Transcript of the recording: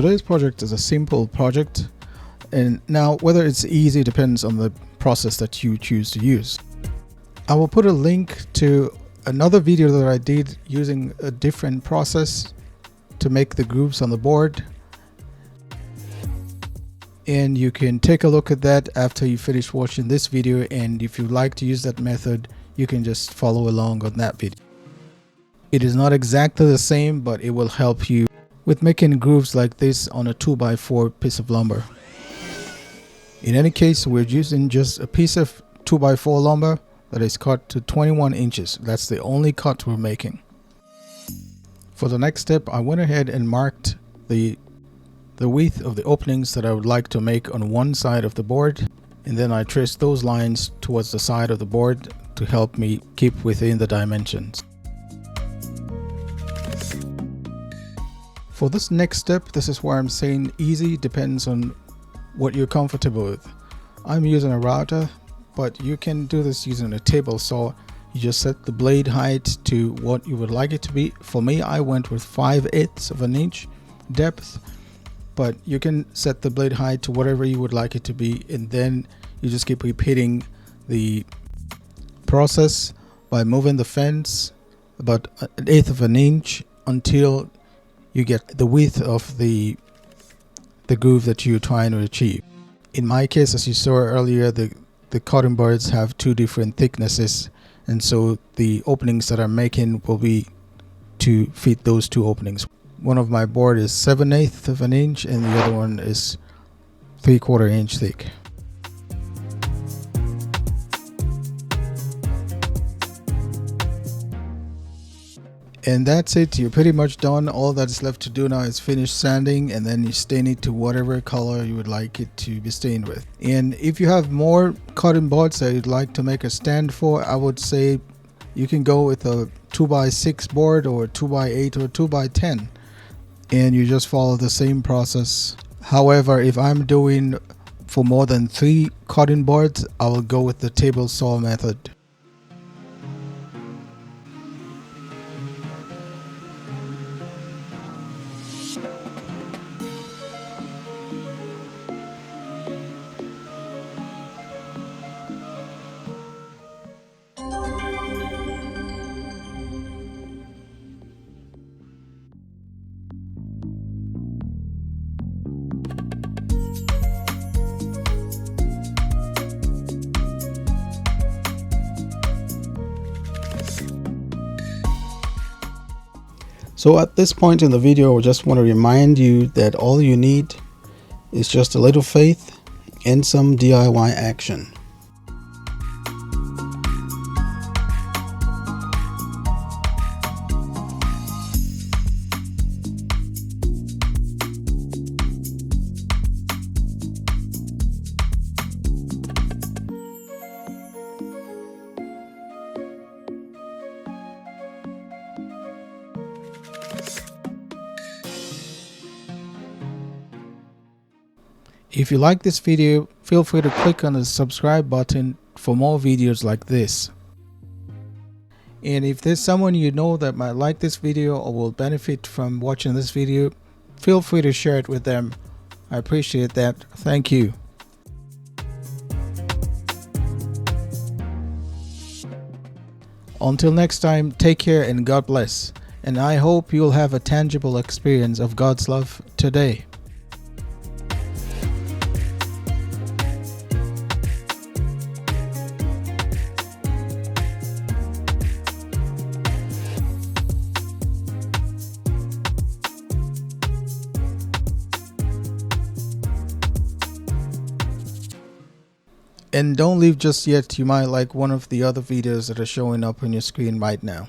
Today's project is a simple project, and now whether it's easy depends on the process that you choose to use. I will put a link to another video that I did using a different process to make the grooves on the board, and you can take a look at that after you finish watching this video, and if you like to use that method you can just follow along on that video. It is not exactly the same, but it will help you with making grooves like this on a 2x4 piece of lumber. In any case, we're using just a piece of 2x4 lumber that is cut to 21 inches. That's the only cut we're making. For the next step, I went ahead and marked the width of the openings that I would like to make on one side of the board, and then I traced those lines towards the side of the board to help me keep within the dimensions. For this next step, this is where I'm saying easy depends on what you're comfortable with. I'm using a router, but you can do this using a table saw. You just set the blade height to what you would like it to be. For me, I went with 5/8 of an inch depth, but you can set the blade height to whatever you would like it to be, and then you just keep repeating the process by moving the fence about 1/8 of an inch until you get the width of the groove that you're trying to achieve. In my case, as you saw earlier, the cutting boards have two different thicknesses, and so the openings that I'm making will be to fit those two openings. One of my board is 7/8 of an inch and the other one is 3/4 inch thick. And that's it. You're pretty much done. All that's left to do now is finish sanding, and then you stain it to whatever color you would like it to be stained with. And if you have more cutting boards that you'd like to make a stand for, I would say you can go with a 2x6 board or 2x8 or 2x10, and you just follow the same process. However, if I'm doing for more than 3 cutting boards, I will go with the table saw method. So at this point in the video, I just want to remind you that all you need is just a little faith and some DIY action. If you like this video, feel free to click on the subscribe button for more videos like this. And if there's someone you know that might like this video or will benefit from watching this video, feel free to share it with them. I appreciate that. Thank you. Until next time, take care and God bless. And I hope you'll have a tangible experience of God's love today. And don't leave just yet. You might like one of the other videos that are showing up on your screen right now.